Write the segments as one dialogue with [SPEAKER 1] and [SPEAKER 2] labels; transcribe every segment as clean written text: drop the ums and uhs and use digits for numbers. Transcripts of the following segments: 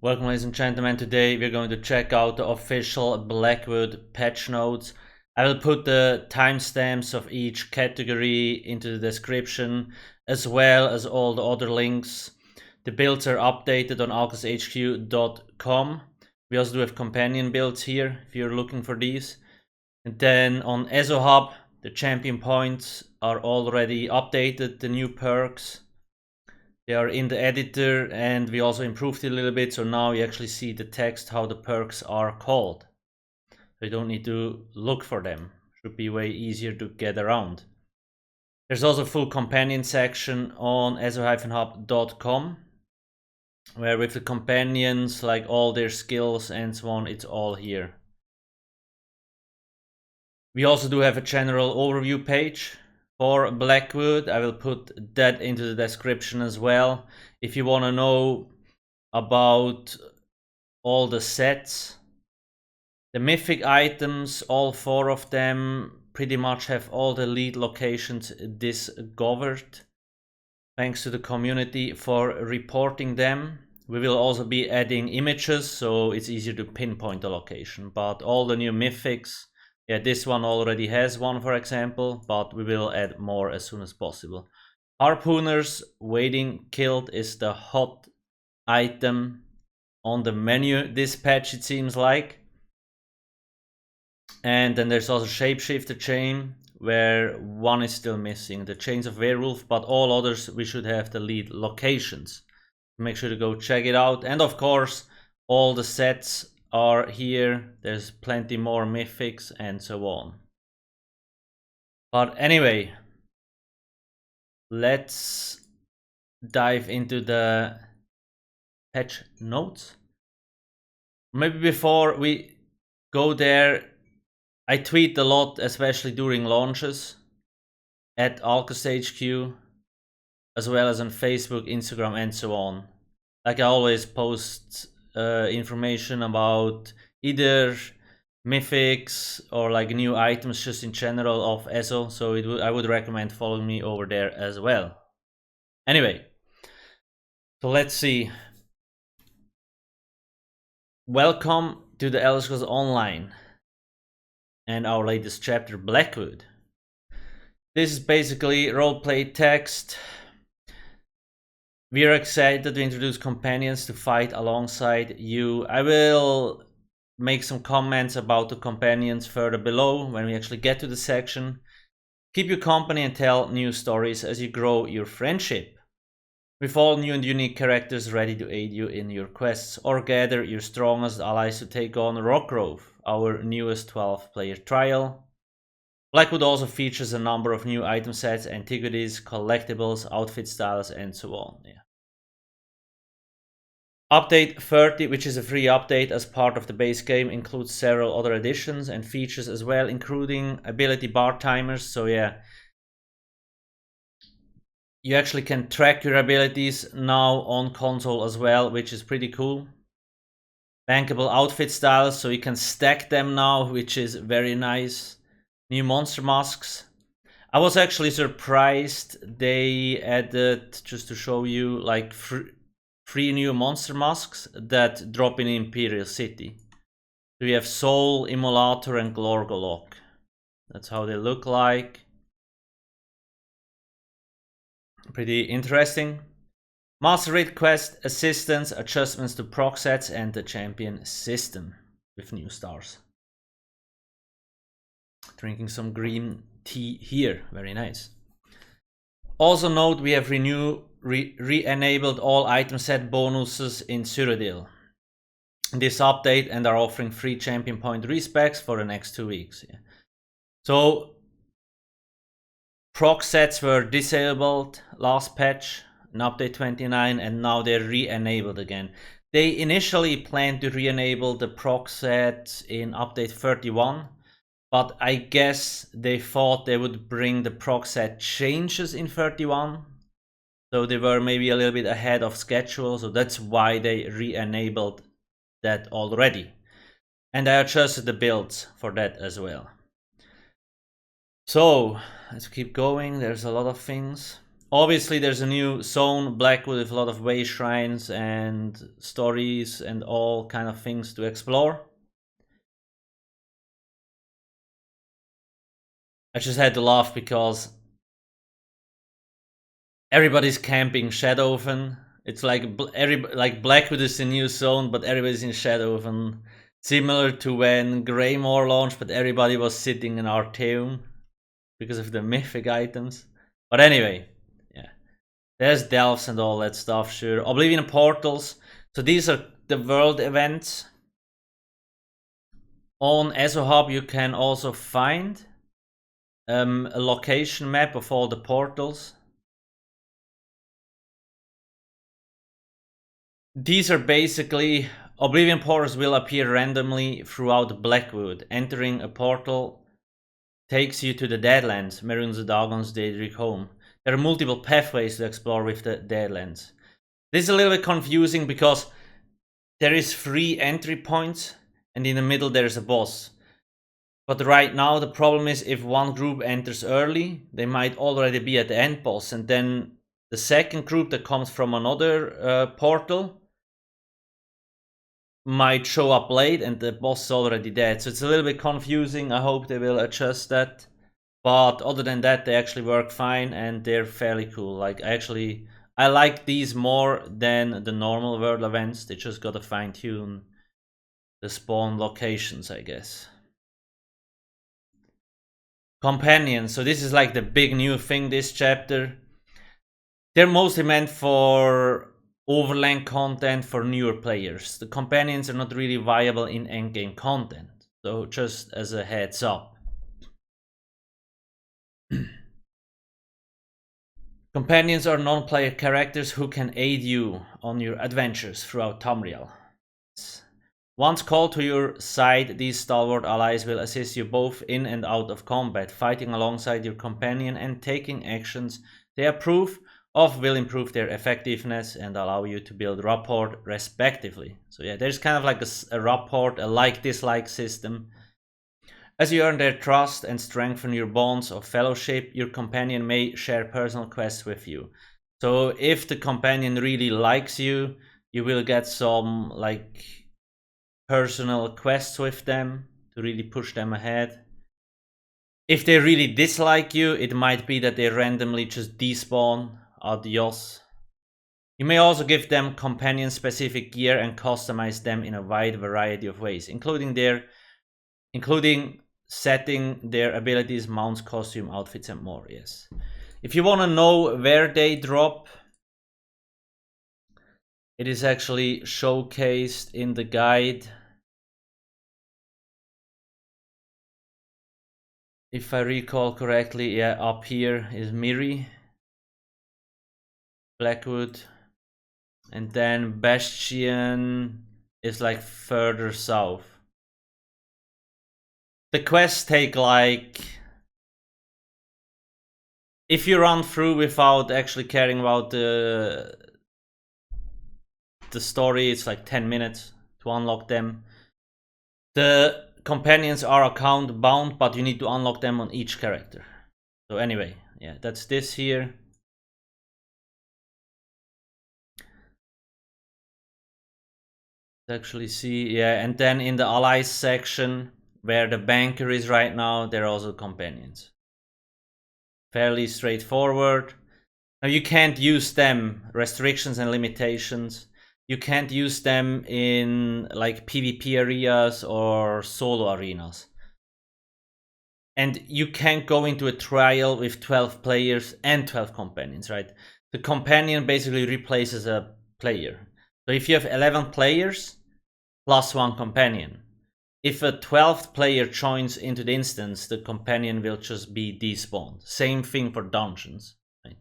[SPEAKER 1] Welcome, ladies and gentlemen. Today we're going to check out the official Blackwood patch notes. I will put the timestamps of each category into the description, as well as all the other links. The builds are updated on alcasthq.com. We also do have companion builds here if you're looking for these. And then on ESO Hub, the champion points are already updated, the new perks. They are in the editor, and we also improved it a little bit, so now you actually see the text how the perks are called. So you don't need to look for them. Should be way easier to get around. There's also a full companion section on eso-hub.com, where with the companions, like all their skills and so on, it's all here. We also do have a general overview page for Blackwood. I will put that into the description as well. If you want to know about all the sets, the mythic items, all 4 of them pretty much have all the lead locations discovered. Thanks to the community for reporting them. We will also be adding images, so it's easier to pinpoint the location. But all the new mythics, yeah, this one already has one, for example, but we will add more as soon as possible. Harpooners waiting killed is the hot item on the menu this patch, it seems like. And then there's also Shapeshifter Chain, where one is still missing, the Chains of Werewolf, but all others we should have the lead locations. Make sure to go check it out. And of course, all the sets are here. There's plenty more mythics and so on. But anyway, let's dive into the patch notes. Maybe before we go there, I tweet a lot, especially during launches, at alcasthq, as well as on Facebook, Instagram, and so on. Like I always post information about either mythics or like new items just in general of ESO, so I would recommend following me over there as well. Anyway, so let's see. Welcome to the Elder Scrolls Online and our latest chapter, Blackwood. This is basically roleplay text. We are excited to introduce companions to fight alongside you. I will make some comments about the companions further below when we actually get to the section. Keep you company and tell new stories as you grow your friendship, with all new and unique characters ready to aid you in your quests, or gather your strongest allies to take on Rockgrove, our newest 12-player trial. Blackwood also features a number of new item sets, antiquities, collectibles, outfit styles, and so on. Yeah. Update 30, which is a free update as part of the base game, includes several other additions and features as well, including ability bar timers. So yeah, you actually can track your abilities now on console as well, which is pretty cool. Bankable outfit styles, so you can stack them now, which is very nice. New monster masks. I was actually surprised they added, just to show you, like 3 new monster masks that drop in Imperial City. So we have Soul, Immolator, and Glorgolok. That's how they look like. Pretty interesting. Master Raid Quest, assistance, adjustments to proc sets, and the champion system with new stars. Drinking some green tea here, very nice. Also note we have re-enabled all item set bonuses in Cyrodiil in this update, and are offering free champion point respecs for the next 2 weeks. Yeah. So proc sets were disabled last patch in update 29, and now they're re-enabled again. They initially planned to re-enable the proc set in update 31, but I guess they thought they would bring the proc set changes in 31. So they were maybe a little bit ahead of schedule, so that's why they re-enabled that already. And I adjusted the builds for that as well. So let's keep going. There's a lot of things. obviously there's a new zone, Blackwood, with a lot of way shrines and stories and all kind of things to explore. I just had to laugh because everybody's camping Shadowfen. It's like Blackwood is the new zone, but everybody's in Shadowfen. Similar to when Greymore launched, but everybody was sitting in Arteum because of the mythic items. But anyway, yeah. There's Delves and all that stuff, sure. Oblivion portals. So these are the world events. On ESO Hub you can also find a location map of all the portals. These are basically Oblivion portals will appear randomly throughout Blackwood. Entering a portal takes you to the Deadlands, Maroon the Dagon's Daedric home. There are multiple pathways to explore with the Deadlands. This is a little bit confusing because there is 3 entry points and in the middle there's a boss. But right now the problem is if one group enters early, they might already be at the end boss, and then the second group that comes from another portal might show up late and the boss is already dead. So it's a little bit confusing. I hope they will adjust that. But other than that, they actually work fine and they're fairly cool. Like I like these more than the normal world events. They just gotta fine tune the spawn locations, I guess. Companions. So this is like the big new thing this chapter. They're mostly meant for overland content for newer players. The companions are not really viable in endgame content, so just as a heads up. Companions are non-player characters who can aid you on your adventures throughout Tamriel. Once called to your side, these stalwart allies will assist you both in and out of combat, fighting alongside your companion and taking actions they approve of will improve their effectiveness and allow you to build rapport respectively. So yeah, there's kind of like a rapport, a like-dislike system. As you earn their trust and strengthen your bonds of fellowship, your companion may share personal quests with you. So if the companion really likes you, you will get some like personal quests with them to really push them ahead. If they really dislike you, it might be that they randomly just despawn. Adios. You may also give them companion-specific gear and customize them in a wide variety of ways, including setting their abilities, mounts, costume, outfits, and more. Yes. If you want to know where they drop, it is actually showcased in the guide. If I recall correctly, yeah, up here is Miri, Blackwood, and then Bastion is like further south. The quests take like, if you run through without actually caring about the story, it's like 10 minutes to unlock them. The companions are account bound, but you need to unlock them on each character. So anyway, yeah, that's this here. Let's actually see, yeah, and then in the allies section, where the banker is right now, there are also companions. Fairly straightforward. Now you can't use them, restrictions and limitations. You can't use them in like PvP areas or solo arenas. And you can't go into a trial with 12 players and 12 companions, right? The companion basically replaces a player. So if you have 11 players plus 1 companion, if a 12th player joins into the instance, the companion will just be despawned. Same thing for dungeons. Right?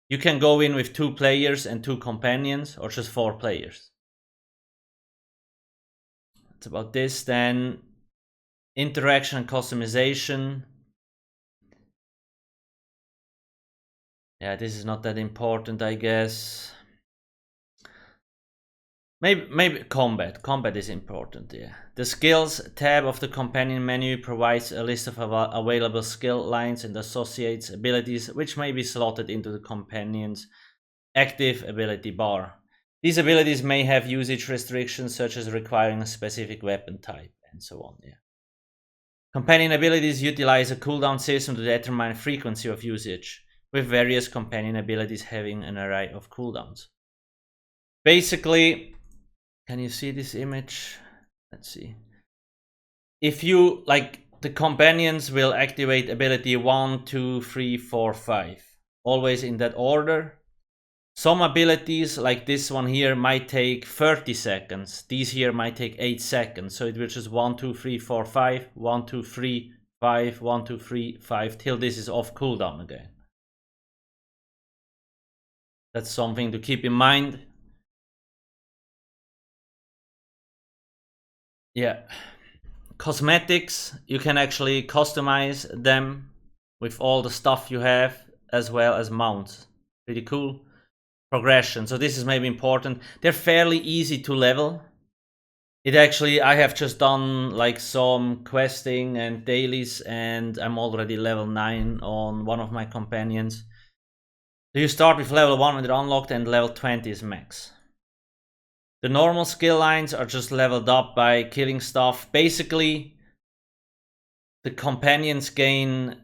[SPEAKER 1] You can go in with 2 players and 2 companions, or just 4 players. That's about this. Then interaction and customization. Yeah, this is not that important, I guess. Maybe combat. Combat is important, yeah. The skills tab of the companion menu provides a list of available skill lines and associates abilities which may be slotted into the companion's active ability bar. These abilities may have usage restrictions such as requiring a specific weapon type and so on, yeah. Companion abilities utilize a cooldown system to determine frequency of usage, with various companion abilities having an array of cooldowns. Basically, can you see this image? Let's see. If you, like, the companions will activate ability 1, 2, 3, 4, 5. Always in that order. Some abilities, like this one here, might take 30 seconds. These here might take 8 seconds. So it will just 1, 2, 3, 4, 5, 1, 2, 3, 5, 1, 2, 3, 5, till this is off cooldown again. That's something to keep in mind. Yeah. Cosmetics, you can actually customize them with all the stuff you have, as well as mounts. Pretty cool. Progression, so this is maybe important. They're fairly easy to level. It actually, I have just done like some questing and dailies, and I'm already level 9 on one of my companions. So you start with level 1 when they're unlocked, and level 20 is max. The normal skill lines are just leveled up by killing stuff. Basically, the companions gain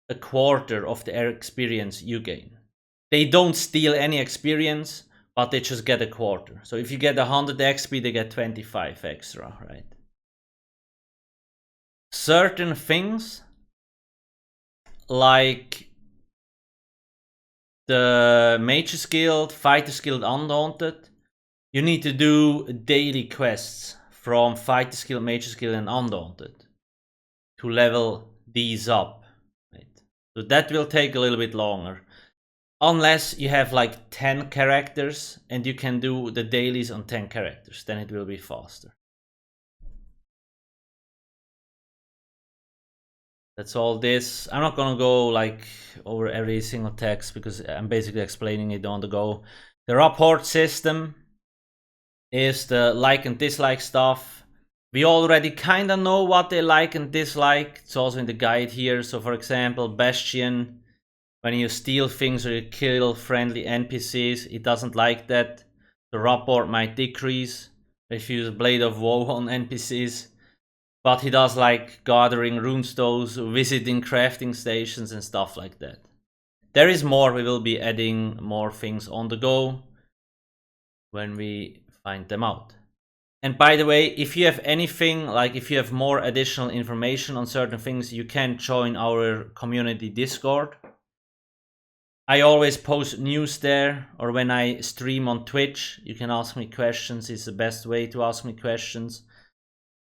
[SPEAKER 1] a quarter of the experience you gain. They don't steal any experience, but they just get a quarter. So if you get 100 XP, they get 25 extra, right? Certain things, like the Mage's Guild, Fighter's Guild Undaunted, you need to do daily quests from Fighter's Guild, Mage's Guild, and Undaunted to level these up, right? So that will take a little bit longer. Unless you have like 10 characters and you can do the dailies on 10 characters, then it will be faster. That's all this. I'm not gonna go like over every single text because I'm basically explaining it on the go. The rapport system is the like and dislike stuff. We already kind of know what they like and dislike. It's also in the guide here. So for example, Bastion, when you steal things or you kill friendly NPCs, it doesn't like that. The rapport might decrease if you use Blade of Woe on NPCs. But he does like gathering runestones, visiting crafting stations and stuff like that. There is more, we will be adding more things on the go when we find them out. And by the way, if you have anything, like if you have more additional information on certain things, you can join our community Discord. I always post news there, or when I stream on Twitch, you can ask me questions. It's the best way to ask me questions.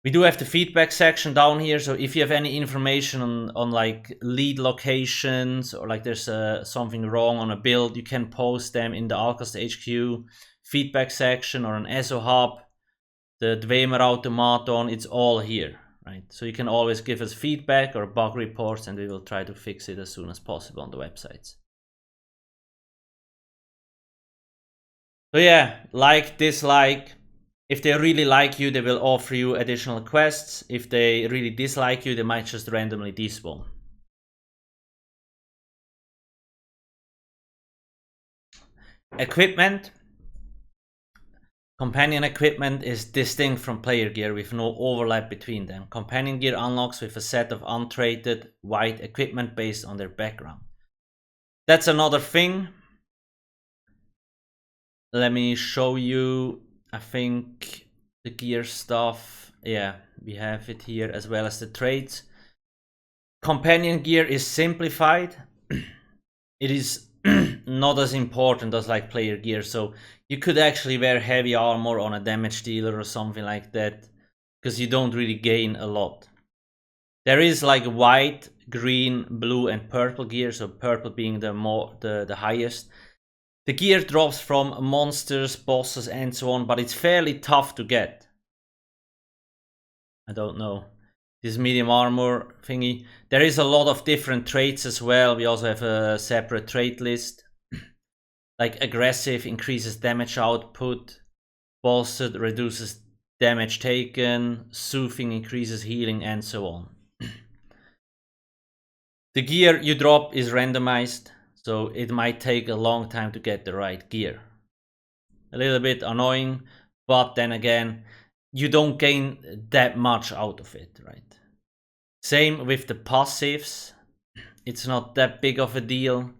[SPEAKER 1] We do have the feedback section down here, so if you have any information on like lead locations, or like there's something wrong on a build, you can post them in the alcasthq feedback section or an ESO hub, the Dwemer Automaton, it's all here, right? So you can always give us feedback or bug reports, and we will try to fix it as soon as possible on the websites. So yeah, like, dislike. If they really like you, they will offer you additional quests. If they really dislike you, they might just randomly despawn. Equipment. Companion equipment is distinct from player gear with no overlap between them. Companion gear unlocks with a set of untraded white equipment based on their background. That's another thing. Let me show you, I think, the gear stuff. Yeah, we have it here as well as the traits. Companion gear is simplified. It is not as important as like player gear, so you could actually wear heavy armor on a damage dealer or something like that, because you don't really gain a lot. There is like white, green, blue and purple gear, so purple being the highest. The gear drops from monsters, bosses and so on, but it's fairly tough to get. I don't know. This medium armor thingy. There is a lot of different traits as well. We also have a separate trait list. Like aggressive increases damage output. Bolstered reduces damage taken, Soothing increases healing, and so on. The gear you drop is randomized, so it might take a long time to get the right gear. A little bit annoying, but then again, you don't gain that much out of it, right? Same with the passives. It's not that big of a deal.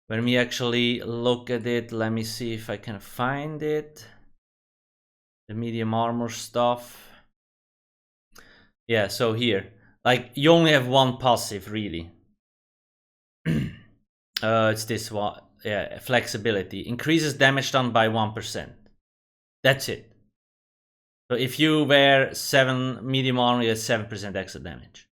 [SPEAKER 1] When we actually look at it, let me see if I can find it. The medium armor stuff. Yeah, so here. Like, you only have one passive, really. It's this one. Yeah, flexibility. Increases damage done by 1%. That's it. So if you wear 7 medium armor, you have 7% extra damage.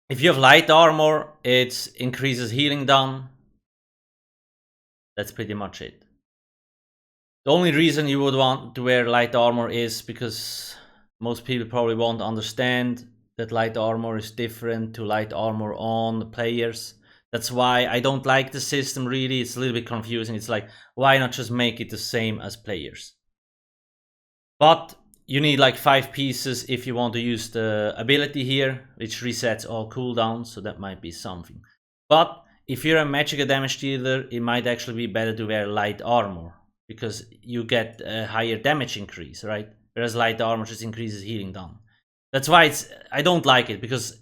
[SPEAKER 1] If you have light armor, it increases healing done. That's pretty much it. The only reason you would want to wear light armor is because most people probably won't understand that light armor is different to light armor on players. That's why I don't like the system, really. It's a little bit confusing. It's like, why not just make it the same as players? But you need like 5 pieces if you want to use the ability here, which resets all cooldowns, so that might be something. But if you're a magic damage dealer, it might actually be better to wear light armor, because you get a higher damage increase, right? Whereas light armor just increases healing done. That's why I don't like it, because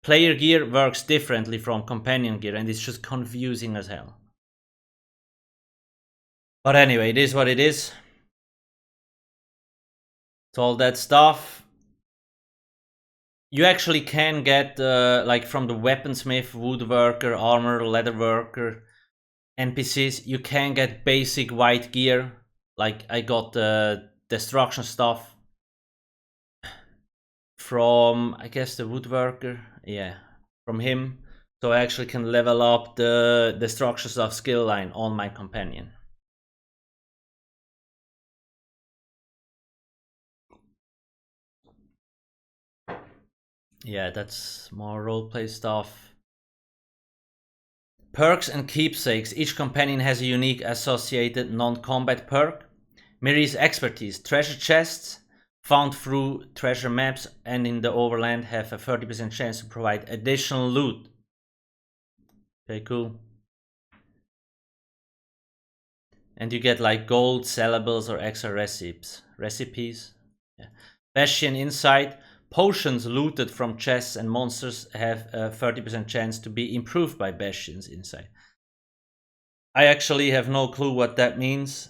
[SPEAKER 1] player gear works differently from companion gear, and it's just confusing as hell. But anyway, it is what it is. It's all that stuff. You actually can get, like from the weaponsmith, woodworker, armor, leatherworker, NPCs, you can get basic white gear. Like, I got the destruction stuff from, I guess, the woodworker. Yeah, from him. So I actually can level up the destruction stuff skill line on my companion. Yeah, that's more roleplay stuff. Perks and keepsakes. Each companion has a unique associated non-combat perk. Miri's expertise. Treasure chests found through treasure maps and in the overland have a 30% chance to provide additional loot. Okay, cool. And you get like gold, sellables, or extra recipes. Yeah. Bastion insight. Potions looted from chests and monsters have a 30% chance to be improved by Bastion's insight. I actually have no clue what that means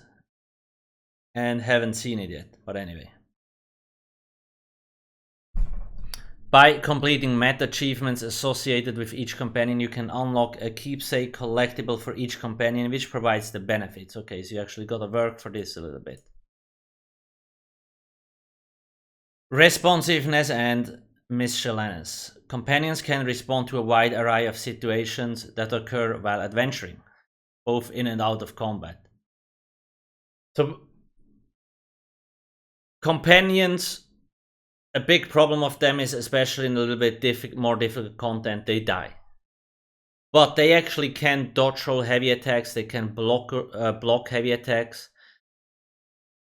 [SPEAKER 1] and haven't seen it yet, but anyway. By completing meta achievements associated with each companion, you can unlock a keepsake collectible for each companion, which provides the benefits. Okay, so you actually gotta work for this a little bit. Responsiveness and miscellaneous. Companions can respond to a wide array of situations that occur while adventuring, both in and out of combat. So, companions, a big problem of them is, especially in a little bit more difficult content, they die. But they actually can dodge roll heavy attacks, they can block heavy attacks.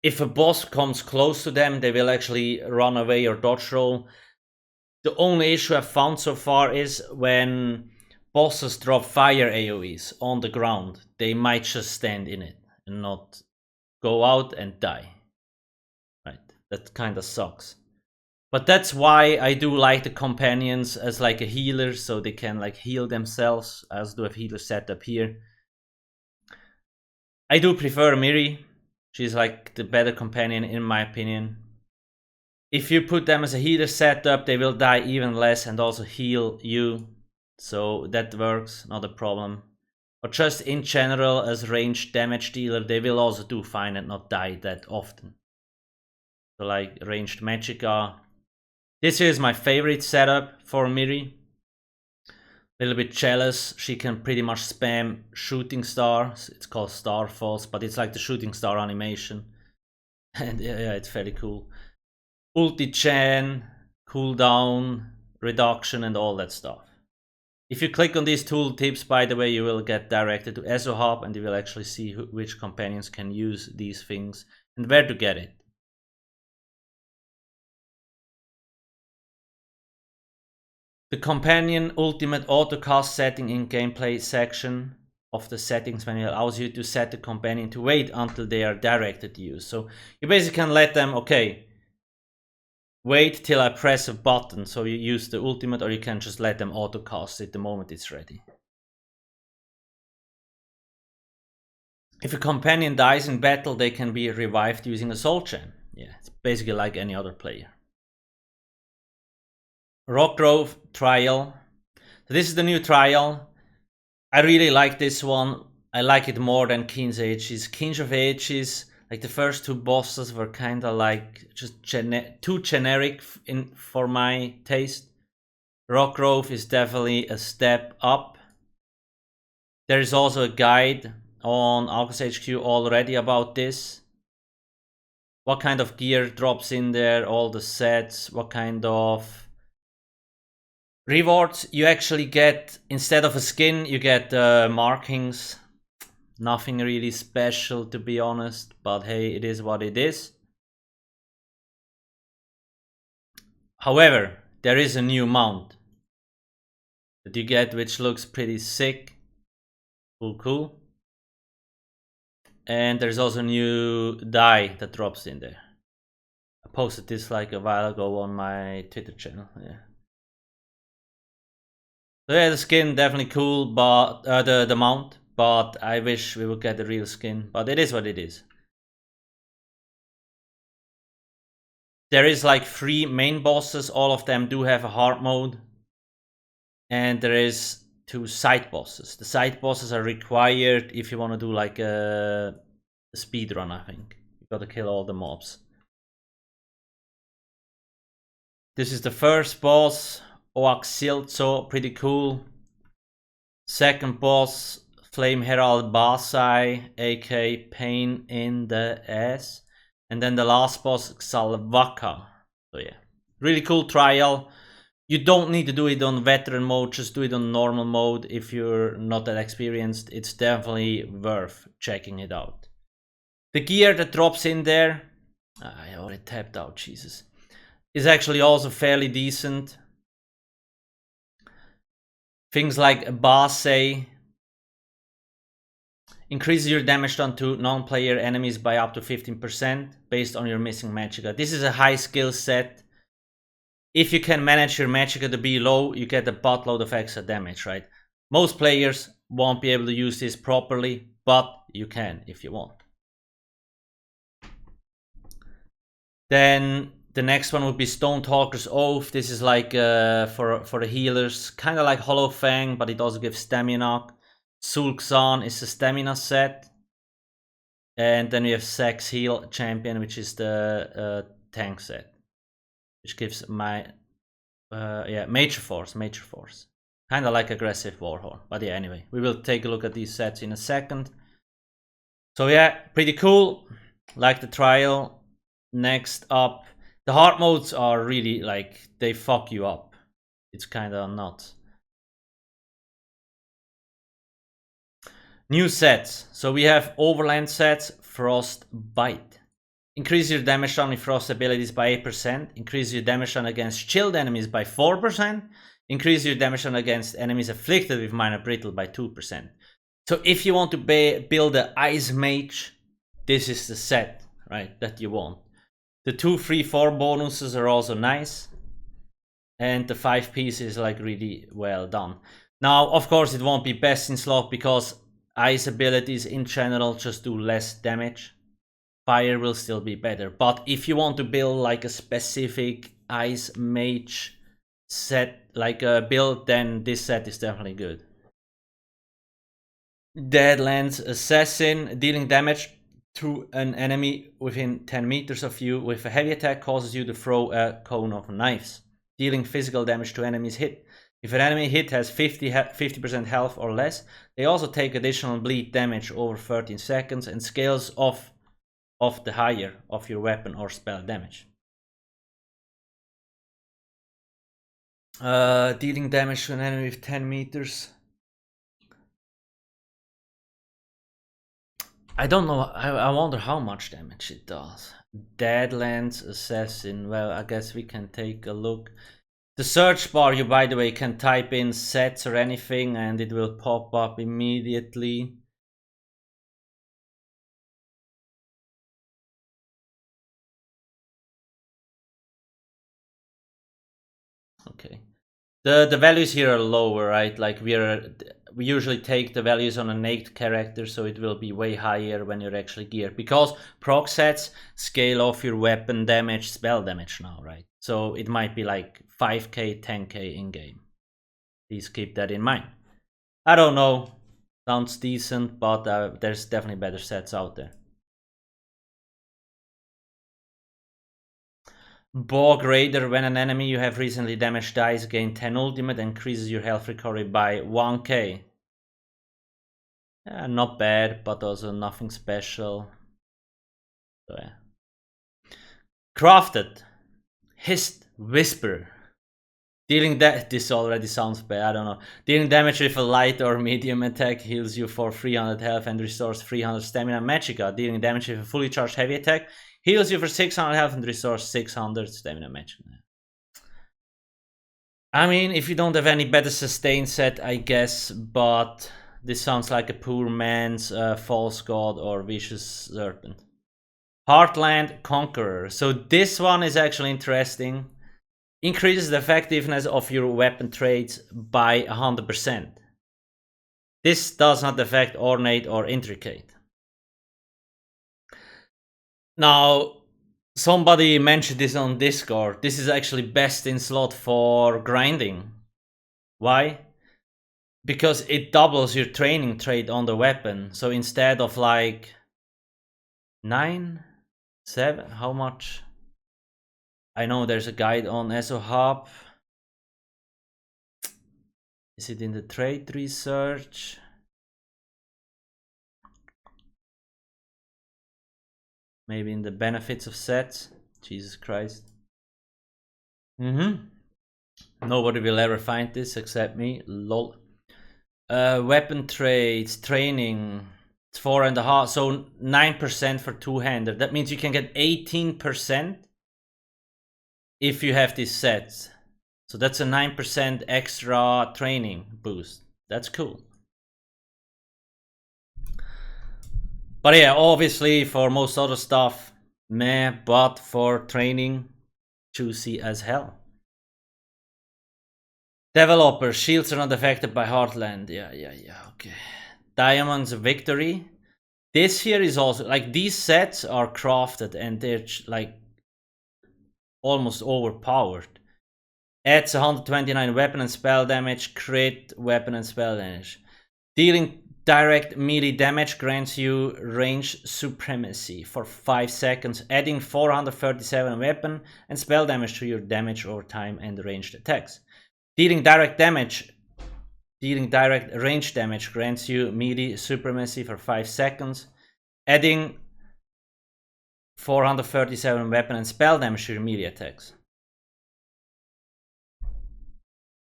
[SPEAKER 1] If a boss comes close to them, they will actually run away or dodge roll. The only issue I've found so far is when bosses drop fire AoEs on the ground, they might just stand in it and not go out and die. Right, that kind of sucks. But that's why I do like the companions as like a healer, so they can like heal themselves. I also do have healer setup here. I do prefer Miri. She's like the better companion in my opinion. If you put them as a healer setup, they will die even less and also heal you. So that works, not a problem. But just in general, as ranged damage dealer, they will also do fine and not die that often. So like ranged Magicka. This is my favorite setup for Miri. A little bit jealous. She can pretty much spam shooting stars. It's called Star Falls, but it's like the shooting star animation. And yeah, it's very cool. Ulti chain, cooldown, reduction, and all that stuff. If you click on these tooltips, by the way, you will get directed to ESO Hub and you will actually see which companions can use these things and where to get it. The companion ultimate autocast setting in gameplay section of the settings menu allows you to set the companion to wait until they are directed to you. So you basically can let them, okay, wait till I press a button, so you use the ultimate, or you can just let them autocast it the moment it's ready. If a companion dies in battle, they can be revived using a soul gem. Yeah, it's basically like any other player. Rockgrove Trial. So this is the new trial. I really like this one. I like it more than Keen's Ages. Keen's of Ages, like the first two bosses were kind of like just too generic for my taste. Rockgrove is definitely a step up. There is also a guide on alcasthq already about this. What kind of gear drops in there, all the sets, what kind of rewards you actually get. Instead of a skin, you get markings. Nothing really special, to be honest, but hey, it is what it is. However, there is a new mount that you get, which looks pretty sick. Cool. And there's also a new dye that drops in there. I posted this like a while ago on my Twitter channel. Yeah. So yeah, the skin definitely cool, but the mount. But I wish we would get the real skin. But it is what it is. There is like 3 main bosses. All of them do have a hard mode. And there is 2 side bosses. The side bosses are required if you want to do like a speed run, I think. You gotta kill all the mobs. This is the first boss, Oaxilzo, pretty cool. Second boss, Flame Herald Basai, aka Pain in the Ass. And then the last boss, Xalvaka. So yeah, really cool trial. You don't need to do it on veteran mode, just do it on normal mode if you're not that experienced. It's definitely worth checking it out. The gear that drops in there, I already tapped out, Jesus, is actually also fairly decent. Things like Basei increases your damage done to non-player enemies by up to 15% based on your missing magicka. This is a high skill set. If you can manage your magicka to be low, you get a buttload of extra damage, right? Most players won't be able to use this properly, but you can if you want. Then the next one would be Stone Talker's Oath. This is like for the healers, kind of like Hollow Fang, but it also gives stamina. Sulkzan is a stamina set. And then we have Sex Heal Champion, which is the tank set, which gives my Major Force. Kind of like Aggressive Warhorn. But yeah, anyway, we will take a look at these sets in a second. So yeah, pretty cool. Like the trial. Next up, the hard modes are really like, they fuck you up. It's kind of nuts. New sets. So we have Overland sets, Frost Bite. Increase your damage done with Frost abilities by 8%. Increase your damage done against chilled enemies by 4%. Increase your damage done against enemies afflicted with minor brittle by 2%. So if you want to build an Ice Mage, this is the set, right, that you want. The 2, 3, 4 bonuses are also nice. And the 5 piece is like really well done. Now, of course, it won't be best in slot because ice abilities in general just do less damage. Fire will still be better. But if you want to build like a specific Ice Mage set, like a build, then this set is definitely good. Deadlands Assassin, dealing damage to an enemy within 10 meters of you with a heavy attack causes you to throw a cone of knives, dealing physical damage to enemies hit. If an enemy hit has 50% health or less, they also take additional bleed damage over 13 seconds and scales off the higher of your weapon or spell damage. Dealing damage to an enemy with 10 meters. I don't know. I wonder how much damage it does. Deadlands Assassin. Well, I guess we can take a look. The search bar, you by the way can type in sets or anything and it will pop up immediately. Okay. The values here are lower, right? Like we usually take the values on a naked character, so it will be way higher when you're actually geared. Because proc sets scale off your weapon damage, spell damage now, right? So it might be like 5k, 10k in game. Please keep that in mind. I don't know. Sounds decent, but there's definitely better sets out there. Bog Raider, when an enemy you have recently damaged dies, gain 10 ultimate, increases your health recovery by 1k. Yeah, not bad, but also nothing special. So, yeah. Crafted. Hist. Whisper. Dealing this already sounds bad, I don't know. Dealing damage with a light or medium attack heals you for 300 health and restores 300 stamina. Magicka. Dealing damage with a fully charged heavy attack heals you for 600 health and restores 600 stamina. Magicka. I mean, if you don't have any better sustain set, I guess, but this sounds like a poor man's false god or vicious serpent. Heartland Conqueror. So this one is actually interesting. Increases the effectiveness of your weapon traits by 100%. This does not affect ornate or intricate. Now, somebody mentioned this on Discord. This is actually best in slot for grinding. Why? Because it doubles your training trait on the weapon. So instead of like 9, 7, how much? I know there's a guide on ESO Hub. Is it in the trait research? Maybe in the benefits of sets. Jesus Christ. Nobody will ever find this except me. Lol. Weapon traits, training. It's 4.5. So 9% for two-hander. That means you can get 18% if you have these sets. So that's a 9% extra training boost. That's cool. But yeah, obviously for most other stuff, meh, but for training, juicy as hell. Developer, shields are not affected by Heartland. Yeah, okay. Diamond's Victory. This here is also, like, these sets are crafted and they're like almost overpowered. Adds 129 weapon and spell damage, crit, weapon and spell damage. Dealing direct melee damage grants you range supremacy for 5 seconds, adding 437 weapon and spell damage to your damage over time and ranged attacks. Dealing direct range damage grants you melee supremacy for 5 seconds, adding 437 weapon and spell damage to your melee attacks.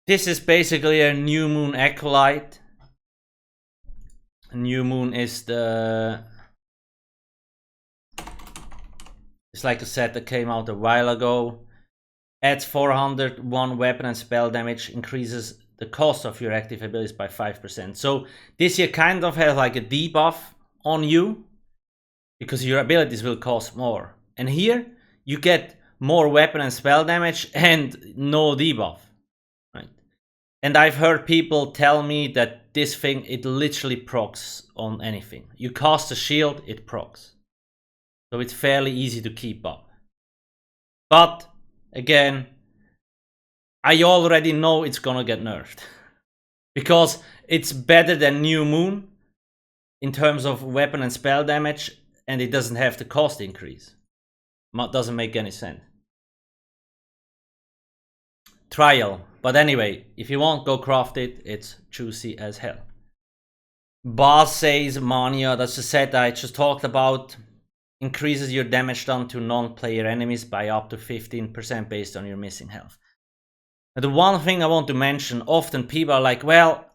[SPEAKER 1] This is basically a New Moon Acolyte. New Moon is it's like a set that came out a while ago. Adds 401 weapon and spell damage, increases the cost of your active abilities by 5%. So this here kind of has like a debuff on you, because your abilities will cost more. And here, you get more weapon and spell damage and no debuff. Right? And I've heard people tell me that this thing, it literally procs on anything. You cast a shield, it procs. So it's fairly easy to keep up. But, again, I already know it's gonna get nerfed. Because it's better than New Moon in terms of weapon and spell damage, and it doesn't have the cost increase. Doesn't make any sense. Trial. But anyway, if you want, go craft it. It's juicy as hell. Boss says Mania, that's the set I just talked about. Increases your damage done to non-player enemies by up to 15% based on your missing health. The one thing I want to mention, often people are like, well,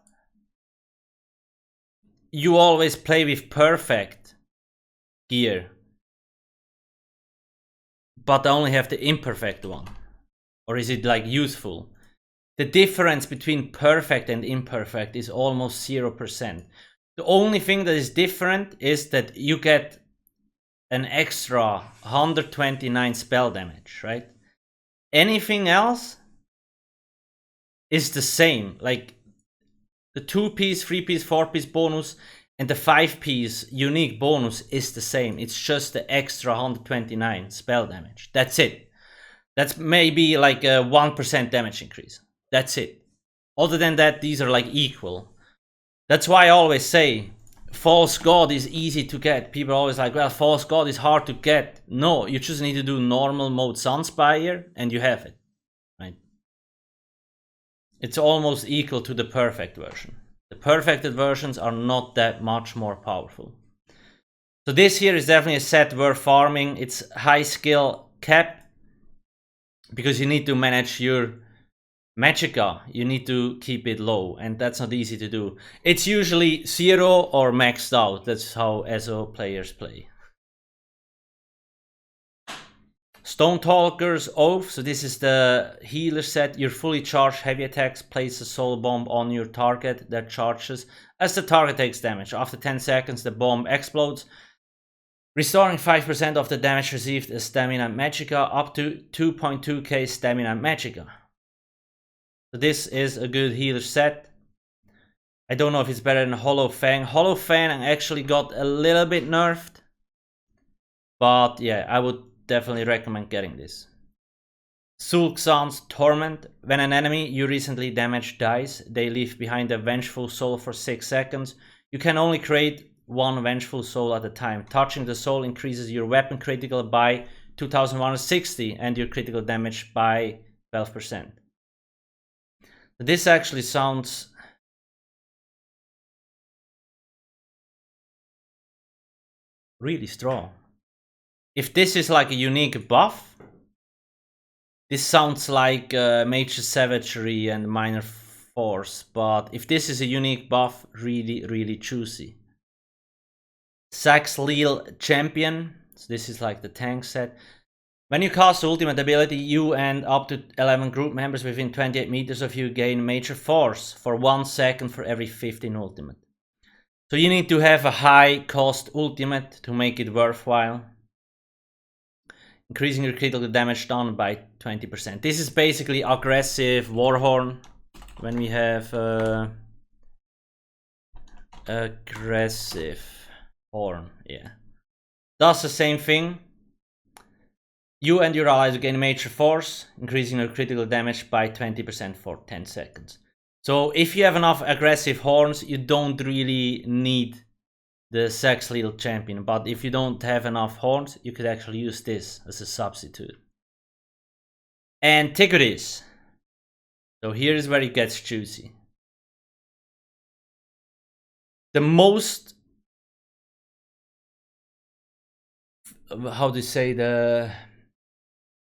[SPEAKER 1] you always play with perfect gear, but I only have the imperfect one. Or is it like useful? The difference between perfect and imperfect is almost 0%. The only thing that is different is that you get an extra 129 spell damage, right? Anything else is the same. Like the 2-piece, 3-piece, 4-piece bonus and the 5-piece unique bonus is the same. It's just the extra 129 spell damage. That's it. That's maybe like a 1% damage increase. That's it. Other than that, these are like equal. That's why I always say False God is easy to get. People are always like, well, False God is hard to get. No, you just need to do normal mode Sunspire and you have it. Right? It's almost equal to the perfect version. The perfected versions are not that much more powerful. So this here is definitely a set worth farming. It's high skill cap because you need to manage your Magicka. You need to keep it low and that's not easy to do. It's usually 0 or maxed out. That's how ESO players play. Stonetalker's Oath, so this is the healer set. Your fully charged heavy attacks place a soul bomb on your target that charges as the target takes damage. After 10 seconds the bomb explodes, restoring 5% of the damage received as stamina magicka up to 2.2k stamina magicka. So this is a good healer set. I don't know if it's better than Hollow Fang. Hollow Fang actually got a little bit nerfed, but yeah, I would definitely recommend getting this. Sulksan's Torment. When an enemy you recently damaged dies, they leave behind a Vengeful Soul for 6 seconds. You can only create one Vengeful Soul at a time. Touching the soul increases your weapon critical by 2160 and your critical damage by 12%. This actually sounds really strong. If this is like a unique buff, this sounds like Major Savagery and Minor Force, but if this is a unique buff, really juicy. Saxhleel Champion, so this is like the tank set. When you cast ultimate ability, you and up to 11 group members within 28 meters of you gain Major Force for 1 second for every 15 ultimate. So you need to have a high cost ultimate to make it worthwhile. Increasing your critical damage done by 20%. This is basically aggressive Warhorn. When we have aggressive horn, yeah. Does the same thing. You and your allies gain Major Force, increasing your critical damage by 20% for 10 seconds. So if you have enough aggressive horns, you don't really need the Saxhleel Champion, but if you don't have enough horns, you could actually use this as a substitute. Antiquities. So here is where it gets juicy. The most, how to say,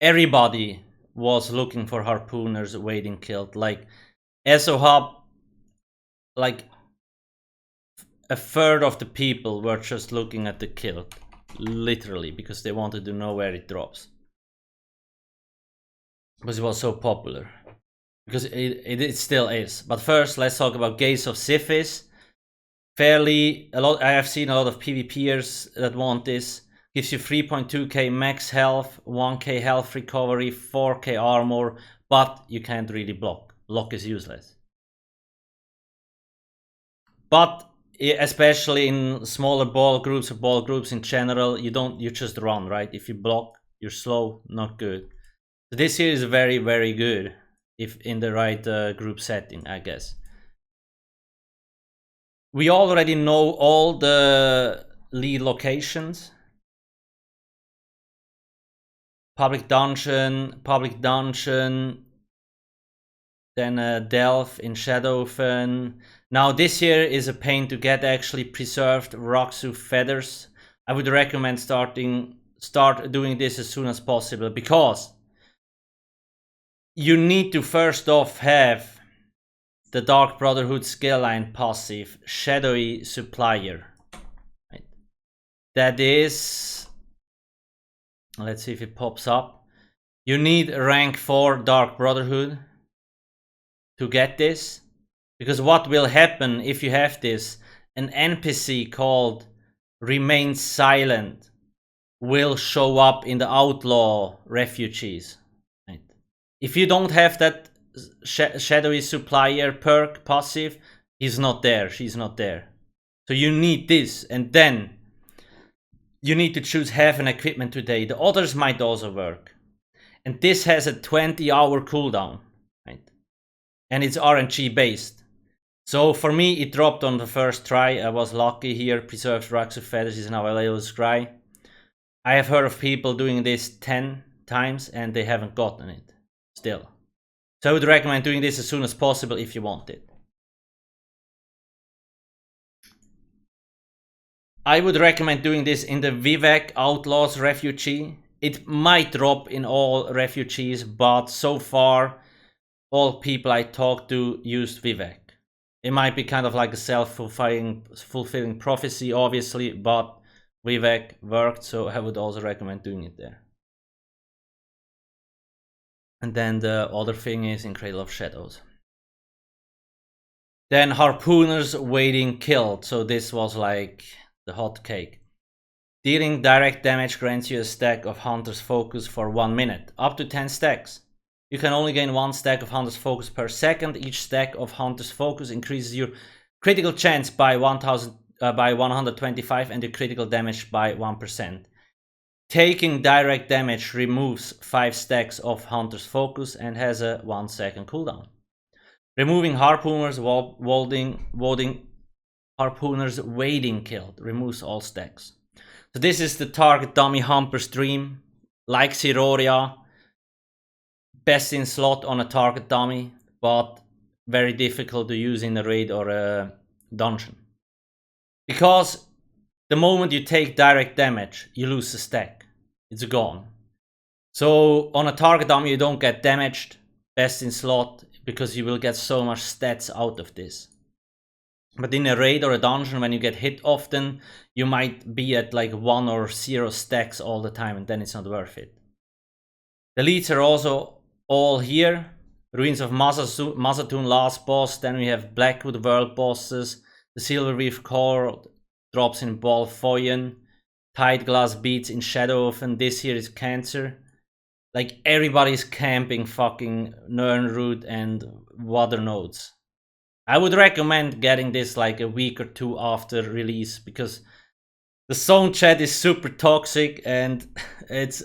[SPEAKER 1] everybody was looking for harpooners waiting killed. Like ESO Hub, like a third of the people were just looking at the kilt, literally, because they wanted to know where it drops. Because it was so popular. Because it still is. But first, let's talk about Gaze of Siphis. I have seen a lot of PvPers that want this. Gives you 3.2k max health, 1k health recovery, 4k armor, but you can't really block. Block is useless. But especially in smaller ball groups or ball groups in general, you just run, right? If you block, you're slow, not good. So this here is very good if in the right group setting, I guess. We already know all the lead locations. Public dungeon, then Delve in Shadowfen. Now this here is a pain to get actually preserved Rocksu feathers. I would recommend start doing this as soon as possible, because you need to first off have the Dark Brotherhood skill line passive Shadowy Supplier. Right. That is, let's see if it pops up. You need rank 4 Dark Brotherhood to get this, because what will happen if you have this, an NPC called Remain Silent will show up in the Outlaw Refugees. Right. If you don't have that Shadowy Supplier perk passive, he's not there, she's not there. So you need this, and then you need to choose have an equipment today. The others might also work. And this has a 20-hour cooldown, right? And it's RNG based. So for me, it dropped on the first try. I was lucky here. Preserved Rugs of Feathers is now available to scry. I have heard of people doing this 10 times and they haven't gotten it still. So I would recommend doing this as soon as possible if you want it. I would recommend doing this in the Vivek Outlaws Refugee. It might drop in all refugees, but so far, all people I talked to used Vivek. It might be kind of like a self-fulfilling prophecy, obviously, but Vivek worked, so I would also recommend doing it there. And then the other thing is in Cradle of Shadows. Then Harpooners Waiting Killed, so this was like the hot cake. Dealing direct damage grants you a stack of Hunter's Focus for 1 minute, up to 10 stacks. You can only gain 1 stack of Hunter's Focus per second. Each stack of Hunter's Focus increases your critical chance by 125 and your critical damage by 1%. Taking direct damage removes 5 stacks of Hunter's Focus and has a 1 second cooldown. Removing Harpooners Harpooners Waiting Killed removes all stacks. So this is the target dummy Humper's Dream, like Siroria. Best in slot on a target dummy, but very difficult to use in a raid or a dungeon. Because the moment you take direct damage, you lose the stack. It's gone. So on a target dummy you don't get damaged, best in slot, because you will get so much stats out of this. But in a raid or a dungeon, when you get hit often, you might be at like 1 or 0 stacks all the time, and then it's not worth it. The leads are also all here. Ruins of Mazatun last boss, then we have Blackwood world bosses, the Silver Reef Core drops in Bal Foyen, Tide Glass Beats in Shadowofen, this here is Cancer. Like everybody's camping fucking Nirnroot and Water Nodes. I would recommend getting this like a week or 2 after release, because the zone chat is super toxic and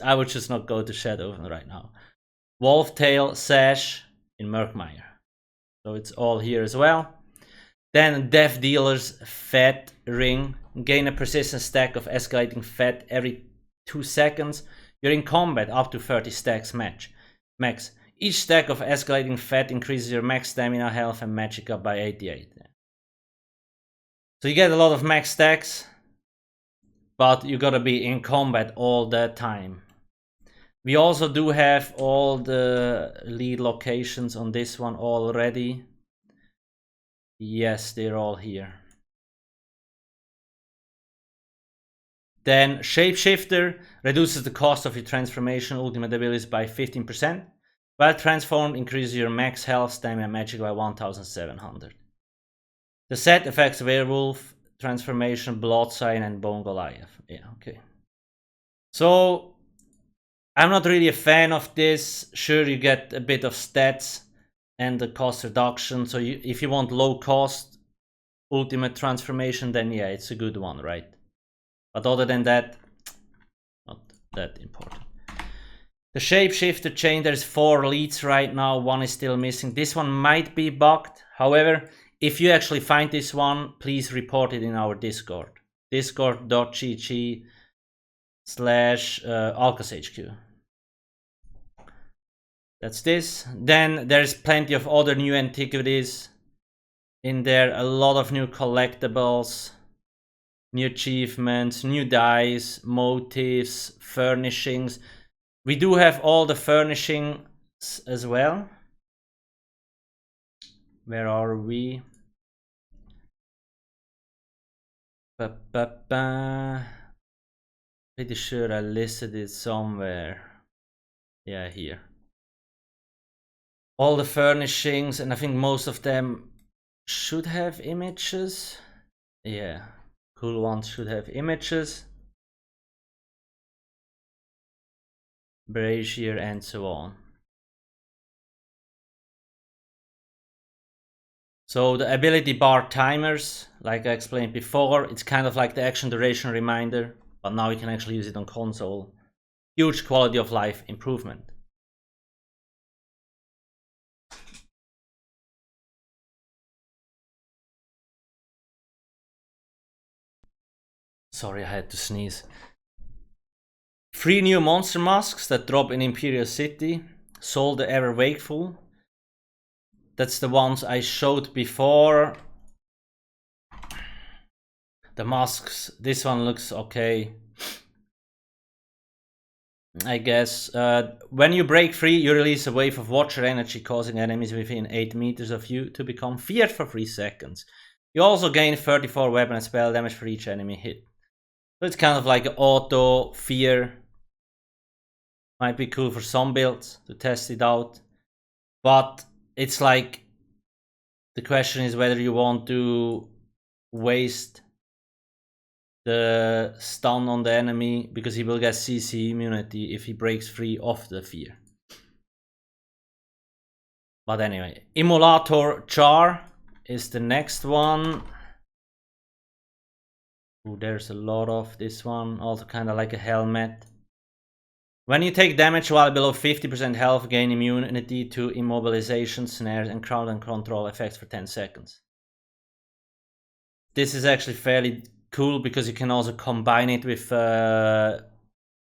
[SPEAKER 1] I would just not go to Shadowofen right now. Wolftail Sash in Murkmire. So it's all here as well. Then Death Dealer's Fat Ring. Gain a persistent stack of escalating fat every 2 seconds. You're in combat up to 30 stacks max. Each stack of escalating fat increases your max stamina, health and magic up by 88. So you get a lot of max stacks, but you gotta be in combat all the time. We also do have all the lead locations on this one already. Yes, they're all here. Then Shapeshifter reduces the cost of your transformation ultimate abilities by 15%. While transformed, increases your max health, stamina, magic by 1700. The set affects Werewolf, Transformation, Blood Sign, and Bone Goliath. Yeah, okay. So I'm not really a fan of this. Sure, you get a bit of stats and the cost reduction. So if you want low cost ultimate transformation, then yeah, it's a good one, right? But other than that, not that important. The Shapeshifter chain, there's 4 leads right now. 1 is still missing. This one might be bugged. However, if you actually find this one, please report it in our Discord. discord.gg/alcasthq. That's this. Then there's plenty of other new antiquities in there. A lot of new collectibles, new achievements, new dice, motifs, furnishings. We do have all the furnishing as well. Where are we? Pretty sure I listed it somewhere. Yeah, here. All the furnishings, and I think most of them should have images. Yeah, cool ones should have images. Brazier and so on. So the ability bar timers, like I explained before, it's kind of like the action duration reminder, but now you can actually use it on console. Huge quality of life improvement. Sorry, I had to sneeze. 3 new monster masks that drop in Imperial City. Soul the Ever Wakeful. That's the ones I showed before. The masks, this one looks okay, I guess. When you break free, you release a wave of Watcher energy, causing enemies within 8 meters of you to become feared for 3 seconds. You also gain 34 weapon and spell damage for each enemy hit. So it's kind of like an auto fear. Might be cool for some builds to test it out. But it's like, the question is whether you want to waste the stun on the enemy, because he will get CC immunity if he breaks free of the fear. But anyway, Immolator Char is the next one. Ooh, there's a lot of this one, also kind of like a helmet. When you take damage while below 50% health, gain immunity to immobilization, snares, and crowd and control effects for 10 seconds. This is actually fairly cool because you can also combine it with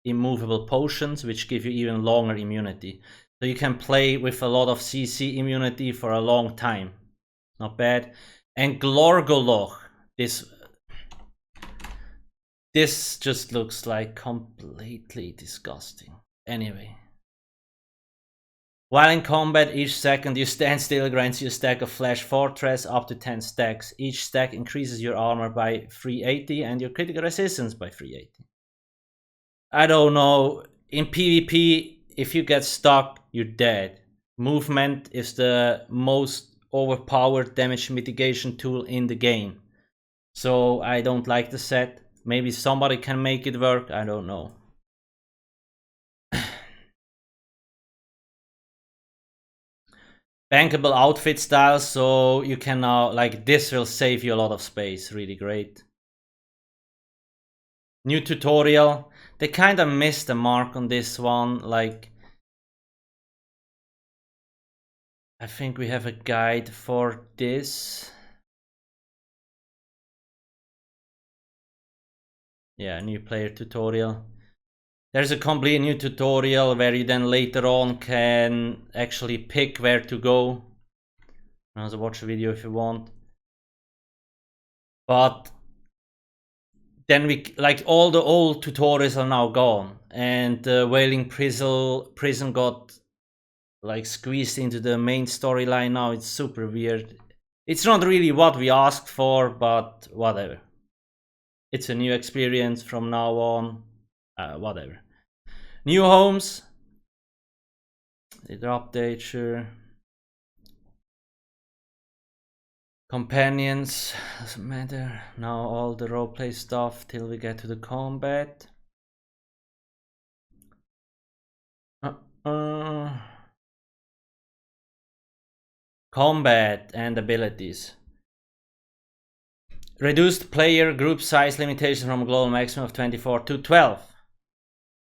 [SPEAKER 1] immovable potions, which give you even longer immunity. So you can play with a lot of CC immunity for a long time. Not bad. And Glorgoloch, this just looks like completely disgusting. Anyway. While in combat, each second you stand still grants you a stack of Flash Fortress, up to 10 stacks. Each stack increases your armor by 380 and your critical resistance by 380. I don't know. In PvP, if you get stuck, you're dead. Movement is the most overpowered damage mitigation tool in the game. So I don't like the set. Maybe somebody can make it work, I don't know. Bankable outfit styles, so you can now, like, this will save you a lot of space, really great. New tutorial. They kind of missed the mark on this one, like, I think we have a guide for this. Yeah, new player tutorial. There's a complete new tutorial where you then later on can actually pick where to go. Also watch a video if you want. But then we, like, all the old tutorials are now gone, and the Wailing Prison got like squeezed into the main storyline now. It's super weird. It's not really what we asked for, but whatever. It's a new experience from now on. Whatever. New homes. Did update, sure. Companions, doesn't matter. Now all the roleplay stuff till we get to the combat. Combat and abilities. Reduced player group size limitation from a global maximum of 24 to 12.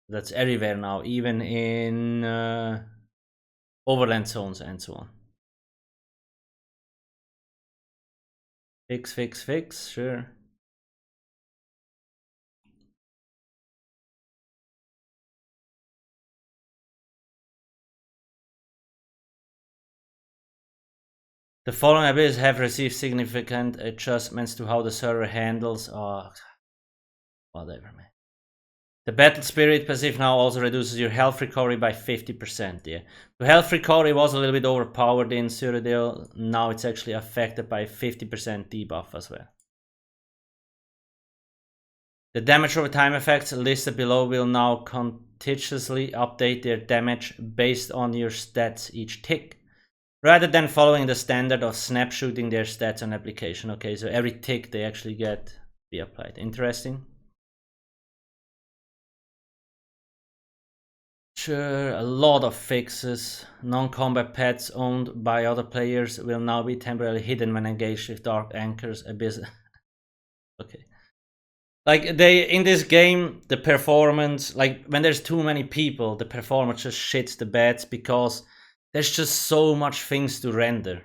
[SPEAKER 1] That's everywhere now, even in overland zones and so on. Fix, sure. The following abilities have received significant adjustments to how the server handles. Whatever, man. The Battle Spirit passive now also reduces your health recovery by 50%. Yeah, the health recovery was a little bit overpowered in Cyrodiil. Now it's actually affected by 50% debuff as well. The damage over time effects listed below will now continuously update their damage based on your stats each tick, rather than following the standard of snapshooting their stats on application. Okay, so every tick they actually get be applied. Interesting. Sure, a lot of fixes. Non-combat pets owned by other players will now be temporarily hidden when engaged with Dark Anchor's abyss. Okay. Like, they, in this game, the performance, like, when there's too many people, the performance just shits the beds because there's just so much things to render,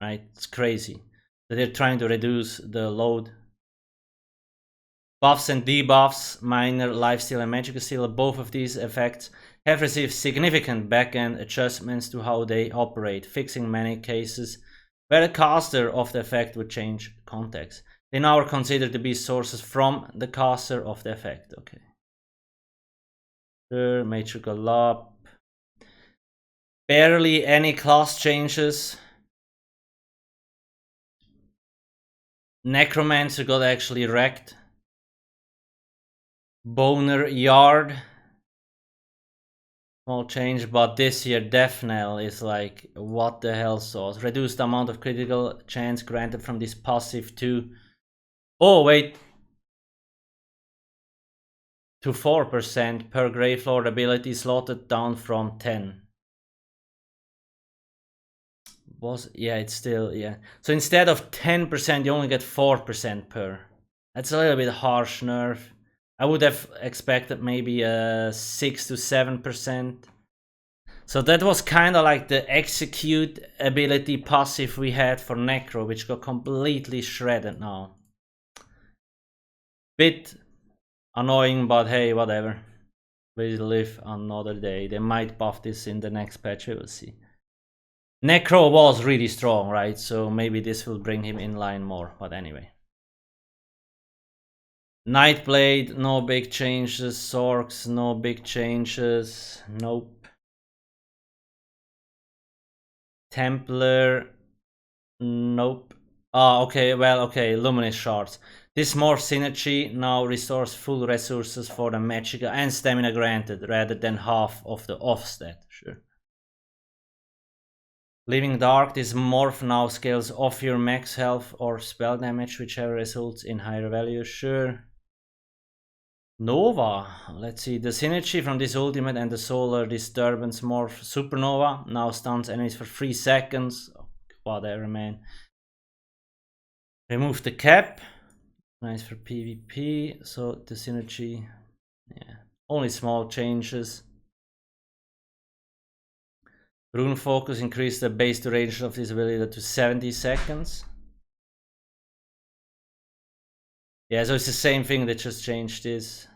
[SPEAKER 1] right? It's crazy. They're trying to reduce the load. Buffs and debuffs, minor lifesteal and magical steal, both of these effects have received significant back-end adjustments to how they operate, fixing many cases where the caster of the effect would change context. They now are considered to be sources from the caster of the effect. Okay. Sure, Magical Up. Barely any class changes. Necromancer got actually wrecked. Boner Yard. Small change, but this year Death Knell is like, what the hell sauce. Reduced the amount of critical chance granted from this passive to... Oh, wait. To 4% per Gravelord ability, slotted down from 10. Yeah, it's still, yeah. So instead of 10%, you only get 4% per. That's a little bit harsh nerf. I would have expected maybe a 6 to 7%. So that was kind of like the execute ability passive we had for Necro, which got completely shredded now. Bit annoying, but hey, whatever. We live another day. They might buff this in the next patch, we will see. Necro was really strong, right? So maybe this will bring him in line more, but anyway. Nightblade, no big changes. Sorks, no big changes. Nope. Templar, nope. Ah, okay, well, okay, Luminous Shards. This more synergy now restores full resources for the Magicka and stamina granted, rather than half of the offstat, sure. Living Dark, this morph now scales off your max health or spell damage, whichever results in higher value, sure. Nova, let's see, the synergy from this ultimate and the solar disturbance morph supernova now stuns enemies for 3 seconds. Oh, whatever, man. Remove the cap, nice for PvP. So the synergy, yeah, only small changes. Rune Focus increased the base duration of this ability to 70 seconds. Yeah, so it's the same thing, they just changed this.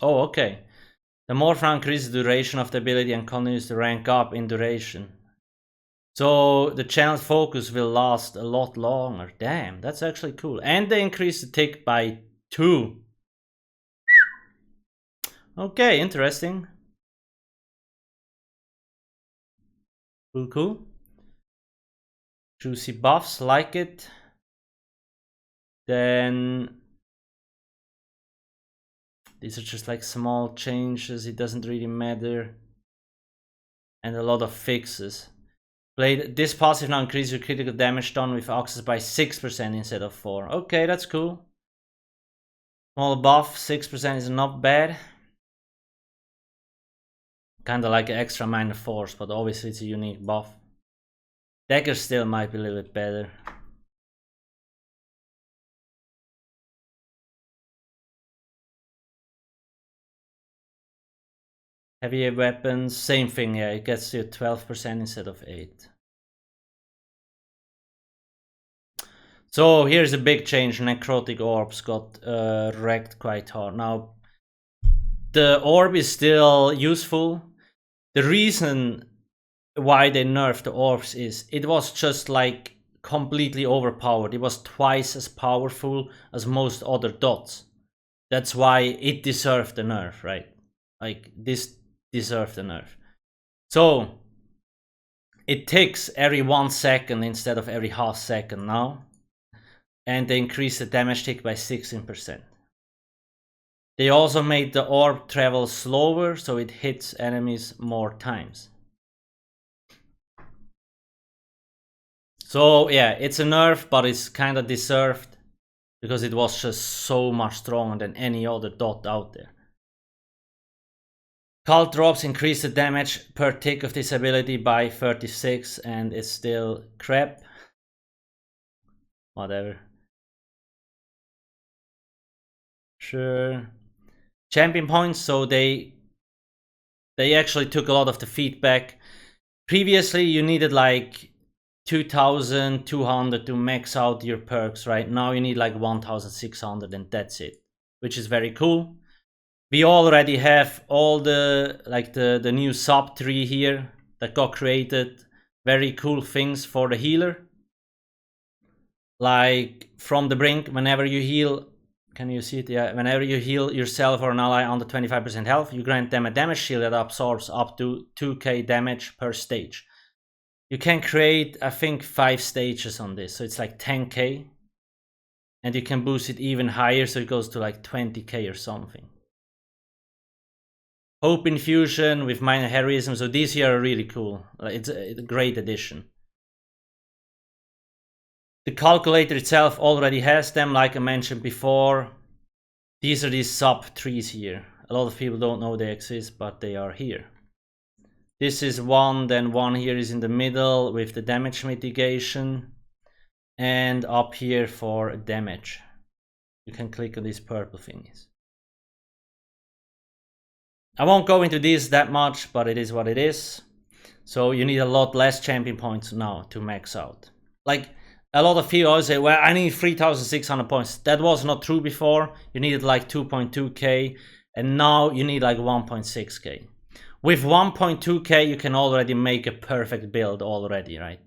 [SPEAKER 1] Oh, okay. The morph increases the duration of the ability and continues to rank up in duration. So the channel focus will last a lot longer. Damn, that's actually cool. And they increase the tick by 2. Okay, interesting. Cool, cool. Juicy buffs, like it. Then these are just like small changes, it doesn't really matter. And a lot of fixes. Blade, this passive now increases your critical damage done with Axes by 6% instead of 4. Okay, that's cool. Small buff, 6% is not bad. Kinda like an extra minor force, but obviously it's a unique buff. Dagger still might be a little bit better. Heavier weapons, same thing, yeah, it gets you 12% instead of 8. So here's a big change, Necrotic Orbs got wrecked quite hard. Now, the orb is still useful. The reason why they nerfed the orbs is, it was just like completely overpowered. It was twice as powerful as most other dots. That's why it deserved the nerf, right? Like, this deserved the nerf. So it ticks every 1 second instead of every half second now. And they increased the damage tick by 16%. They also made the orb travel slower, so it hits enemies more times. So yeah, it's a nerf, but it's kind of deserved because it was just so much stronger than any other dot out there. Cult drops increase the damage per tick of this ability by 36, and it's still crap. Whatever. Sure. Champion points, so they actually took a lot of the feedback. Previously, you needed like 2,200 to max out your perks, right? Now you need like 1,600 and that's it, which is very cool. We already have all the the new sub tree here that got created. Very cool things for the healer. Like from the brink, whenever you heal, can you see it? Yeah, whenever you heal yourself or an ally under 25% health, you grant them a damage shield that absorbs up to 2k damage per stage. You can create, I think, 5 stages on this, so it's like 10k. And you can boost it even higher, so it goes to like 20k or something. Hope Infusion with minor heroism, so these here are really cool. It's a great addition. The calculator itself already has them, like I mentioned before. These are these sub trees here. A lot of people don't know they exist, but they are here. This is one, then one here is in the middle with the damage mitigation. And up here for damage. You can click on these purple thingies. I won't go into this that much, but it is what it is. So you need a lot less champion points now to max out. Like, a lot of people always say, well, I need 3,600 points. That was not true before. You needed like 2.2k, and now you need like 1.6k. With 1.2k, you can already make a perfect build already, right?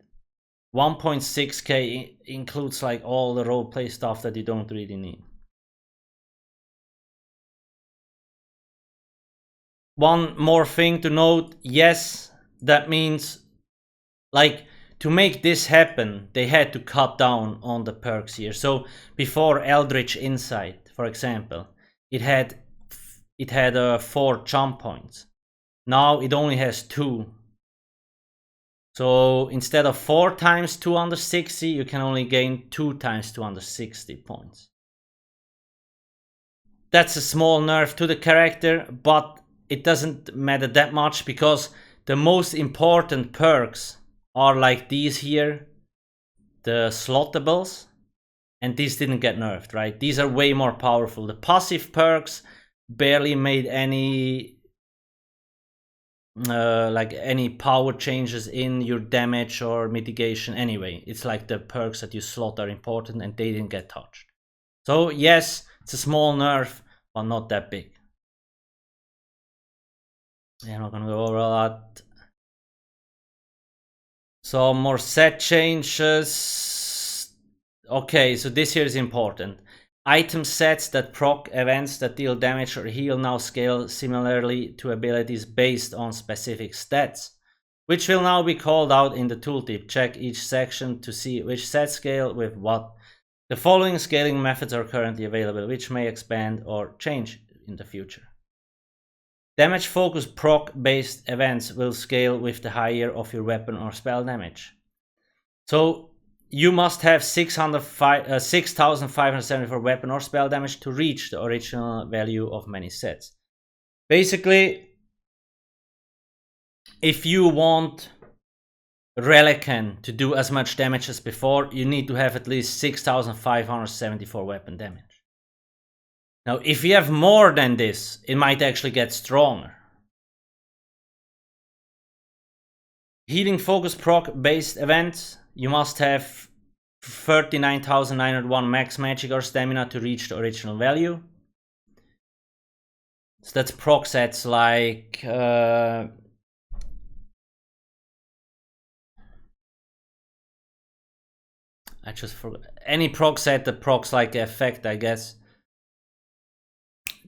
[SPEAKER 1] 1.6k includes like all the roleplay stuff that you don't really need. One more thing to note, yes, that means like to make this happen, they had to cut down on the perks here. So before Eldritch Insight, for example, it had 4 jump points. Now it only has 2. So instead of 4 times 260, you can only gain 2 times 260 points. That's a small nerf to the character, but it doesn't matter that much because the most important perks are like these here, the slottables, and these didn't get nerfed, right? These are way more powerful. The passive perks barely made any any power changes in your damage or mitigation anyway. It's like the perks that you slot are important and they didn't get touched. So yes, it's a small nerf, but not that big. I'm not gonna go over a lot. Some more set changes. Okay, so this here is important. Item sets that proc events that deal damage or heal now scale similarly to abilities based on specific stats, which will now be called out in the tooltip. Check each section to see which set scale with what. The following scaling methods are currently available, which may expand or change in the future. Damage focused proc based events will scale with the higher of your weapon or spell damage. So you must have 6,574 weapon or spell damage to reach the original value of many sets. Basically, if you want Relican to do as much damage as before, you need to have at least 6,574 weapon damage. Now, if you have more than this, it might actually get stronger. Healing focus proc based events, you must have 39,901 max magic or stamina to reach the original value. So that's proc sets like I just forgot. Any proc set that procs like effect, I guess.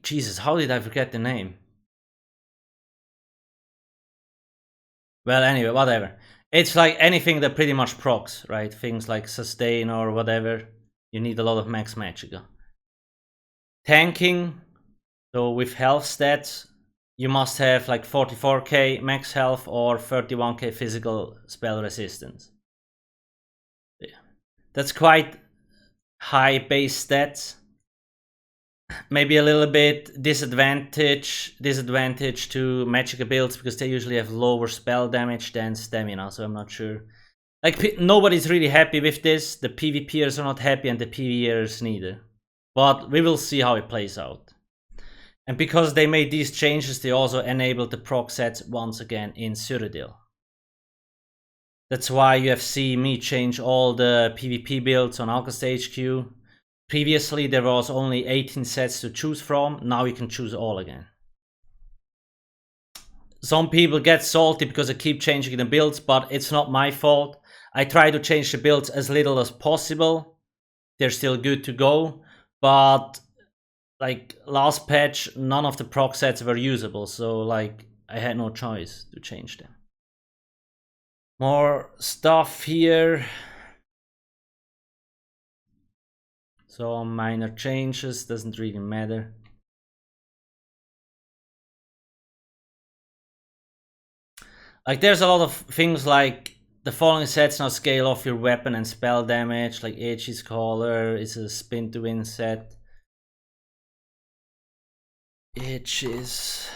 [SPEAKER 1] Jesus, how did I forget the name? Well, anyway, whatever. It's like anything that pretty much procs, right? Things like sustain or whatever. You need a lot of max magicka. Tanking. So with health stats, you must have like 44k max health or 31k physical spell resistance. Yeah. That's quite high base stats. Maybe a little bit disadvantage to magic builds because they usually have lower spell damage than stamina, so I'm not sure. Like, nobody's really happy with this. The PvPers are not happy and the PvEers neither. But we will see how it plays out. And because they made these changes, they also enabled the proc sets once again in Cyrodiil. That's why you have seen me change all the PvP builds on alcasthq. Previously there was only 18 sets to choose from, now you can choose all again. Some people get salty because I keep changing the builds, but it's not my fault. I try to change the builds as little as possible. They're still good to go, but like last patch, none of the proc sets were usable, so like I had no choice to change them. More stuff here. So minor changes, doesn't really matter. Like there's a lot of things like the following sets now scale off your weapon and spell damage, like Aegis Caller is a spin to win set. Aegis.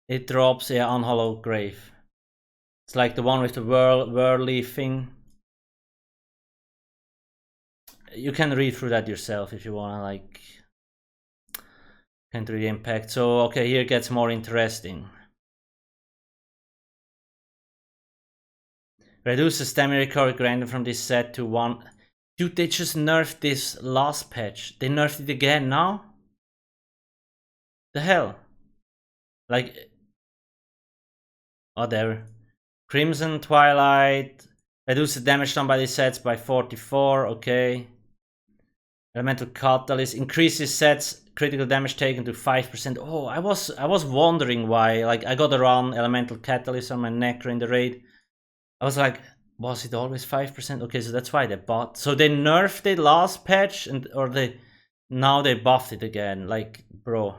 [SPEAKER 1] It drops, yeah, Unhallowed Grave. It's like the one with the whirly thing. You can read through that yourself if you wanna, like, can't read impact. So okay, here it gets more interesting. Reduce the stamina recovery granted from this set to 1. Dude, they just nerfed this last patch. They nerfed it again now? The hell? Like, whatever. Crimson Twilight. Reduce the damage done by these sets by 44, okay. Elemental Catalyst increases sets critical damage taken to 5%. Oh, I was wondering why. Like, I got around Elemental Catalyst on my Necro in the raid. I was like, was it always 5%? Okay, so that's why they bought. So they nerfed it last patch, and now they buffed it again. Like, bro.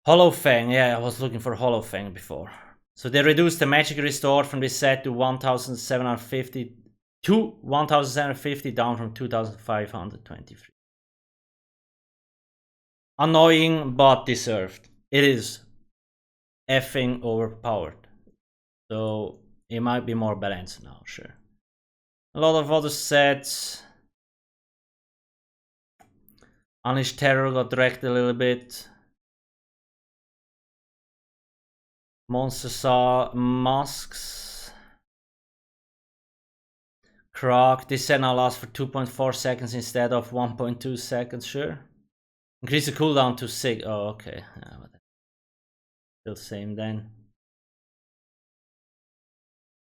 [SPEAKER 1] Hollow Fang, yeah, I was looking for Hollow Fang before. So they reduced the magic restored from this set to 1,750 to 1,750, down from 2,523. Annoying, but deserved. It is effing overpowered. So it might be more balanced now, sure. A lot of other sets. Unleashed Terror got wrecked a little bit. Monster Saw Masks. Croc. This set now lasts for 2.4 seconds instead of 1.2 seconds, sure. Increase the cooldown to 6. Oh, okay. Yeah, still the same then.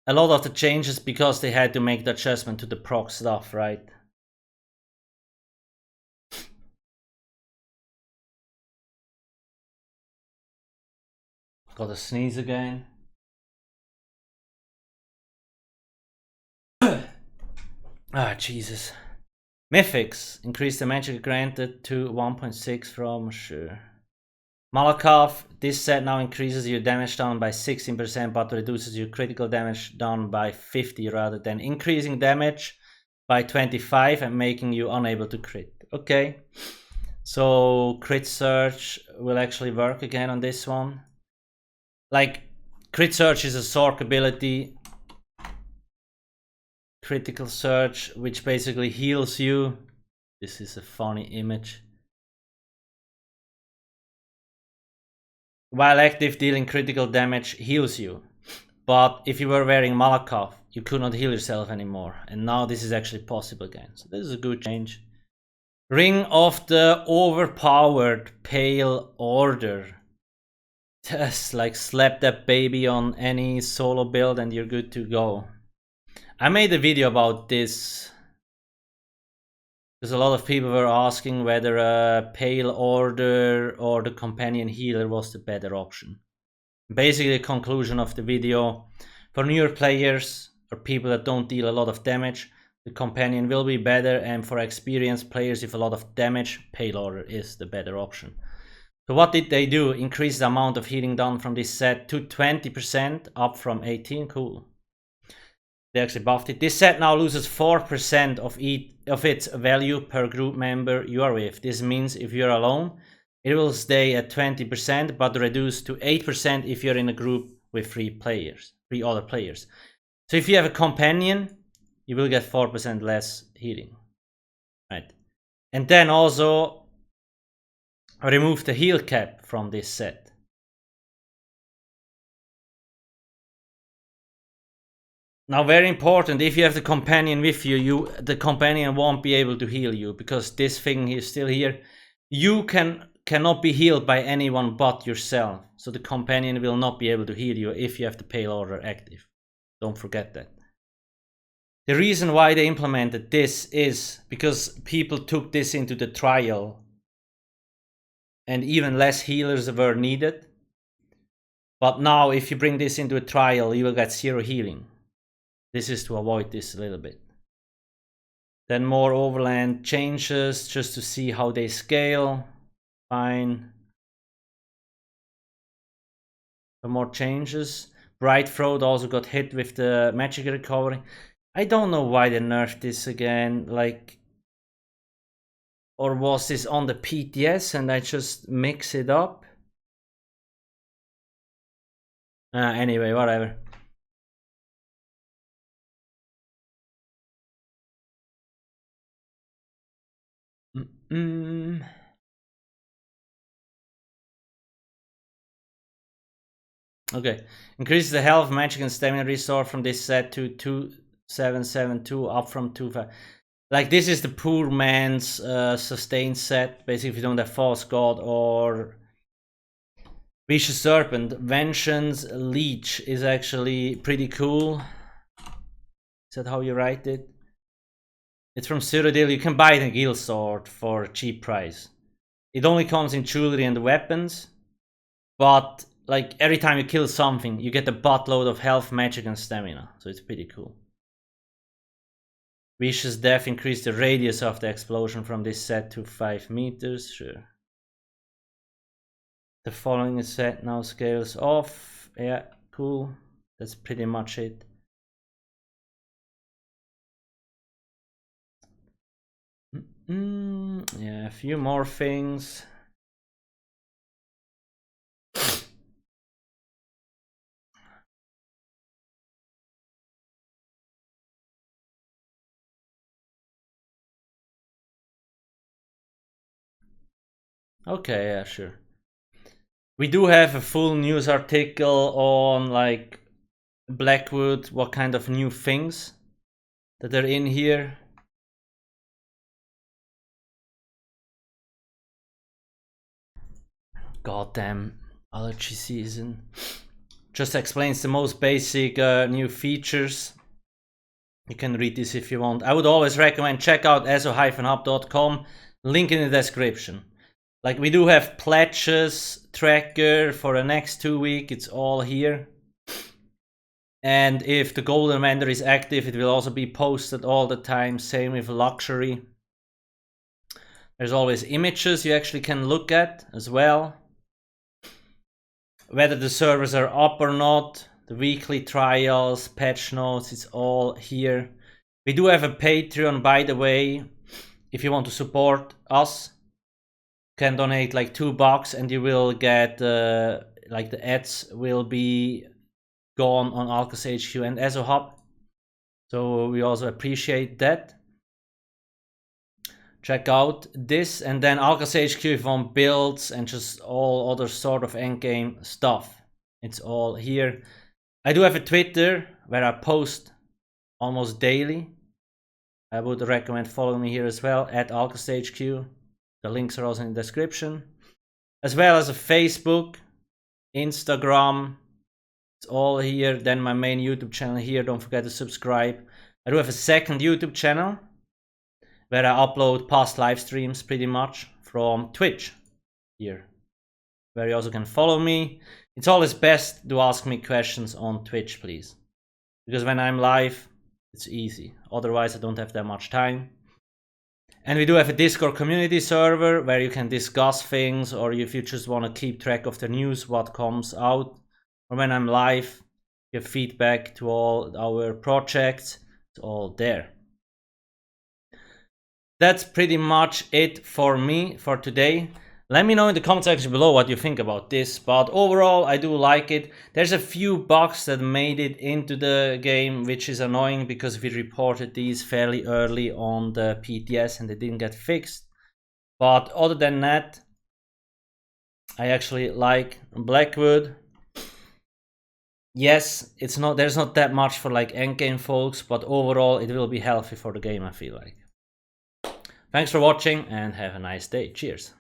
[SPEAKER 1] A lot of the changes because they had to make the adjustment to the proc stuff, right? Got a sneeze again. Ah, Jesus. Mythics. Increase the magic granted to 1.6 from, sure. Malakoff. This set now increases your damage done by 16% but reduces your critical damage done by 50 rather than increasing damage by 25 and making you unable to crit. Okay. So crit search will actually work again on this one. Like, crit search is a Sorc ability. Critical search, which basically heals you. This is a funny image. While active, dealing critical damage heals you. But if you were wearing Malakoff, you could not heal yourself anymore. And now this is actually possible again. So this is a good change. Ring of the Overpowered Pale Order. Just like slap that baby on any solo build and you're good to go. I made a video about this because a lot of people were asking whether a Pale Order or the Companion Healer was the better option. Basically, the conclusion of the video, for newer players or people that don't deal a lot of damage, the Companion will be better, and for experienced players with a lot of damage, Pale Order is the better option. So what did they do? Increase the amount of healing done from this set to 20%, up from 18. Cool. They actually buffed it. This set now loses 4% of its value per group member you are with. This means if you're alone, it will stay at 20%, but reduce to 8% if you're in a group with 3 other players. So if you have a companion, you will get 4% less healing, right? And then also remove the heal cap from this set. Now, very important, if you have the companion with you, the companion won't be able to heal you, because this thing is still here. You cannot be healed by anyone but yourself. So the companion will not be able to heal you if you have the Pale Order active. Don't forget that. The reason why they implemented this is because people took this into the trial and even less healers were needed. But now if you bring this into a trial, you will get 0 healing. This is to avoid this a little bit. Then more overland changes just to see how they scale. Fine. Some more changes. Bright Throat also got hit with the magic recovery. I don't know why they nerfed this again. Like, or was this on the PTS and I just mix it up? Anyway, whatever. Okay, increases the health, magic, and stamina restore from this set to 2772, up from 25. Like, this is the poor man's sustain set. Basically, if you don't have False God or Vicious Serpent. Vengeance Leech is actually pretty cool. Is that how you write it? It's from Cyrodiil. You can buy it in Guild Sword for a cheap price. It only comes in jewelry and weapons, but like every time you kill something, you get a buttload of health, magic, and stamina. So it's pretty cool. Vicious Death increased the radius of the explosion from this set to 5 meters. Sure. The following set now scales off. Yeah, cool. That's pretty much it. Yeah, a few more things. Okay, yeah, sure. We do have a full news article on like Blackwood, what kind of new things that are in here. Goddamn allergy season. Just explains the most basic new features. You can read this if you want. I would always recommend check out eso-hub.com. Link in the description. Like, we do have pledges tracker for the next 2 weeks. It's all here. And if the golden vendor is active, it will also be posted all the time. Same with luxury. There's always images you actually can look at as well. Whether the servers are up or not, the weekly trials, patch notes, it's all here. We do have a Patreon, by the way. If you want to support us, you can donate like $2 and you will get like the ads will be gone on alcasthq and ESO Hub. So we also appreciate that. Check out this, and then alcasthq if you want builds and just all other sort of endgame stuff. It's all here. I do have a Twitter where I post almost daily. I would recommend following me here as well, at alcasthq. The links are also in the description. As well as a Facebook, Instagram. It's all here. Then my main YouTube channel here. Don't forget to subscribe. I do have a second YouTube channel where I upload past live streams pretty much from Twitch here, where you also can follow me. It's always best to ask me questions on Twitch, please, because when I'm live, it's easy. Otherwise, I don't have that much time. And we do have a Discord community server where you can discuss things, or if you just want to keep track of the news, what comes out, or when I'm live, give feedback to all our projects. It's all there. That's pretty much it for me for today. Let me know in the comment section below what you think about this, but overall I do like it. There's a few bugs that made it into the game, which is annoying because we reported these fairly early on the PTS and they didn't get fixed. But other than that, I actually like Blackwood. Yes, there's not that much for like endgame folks, but overall it will be healthy for the game, I feel like. Thanks for watching and have a nice day. Cheers.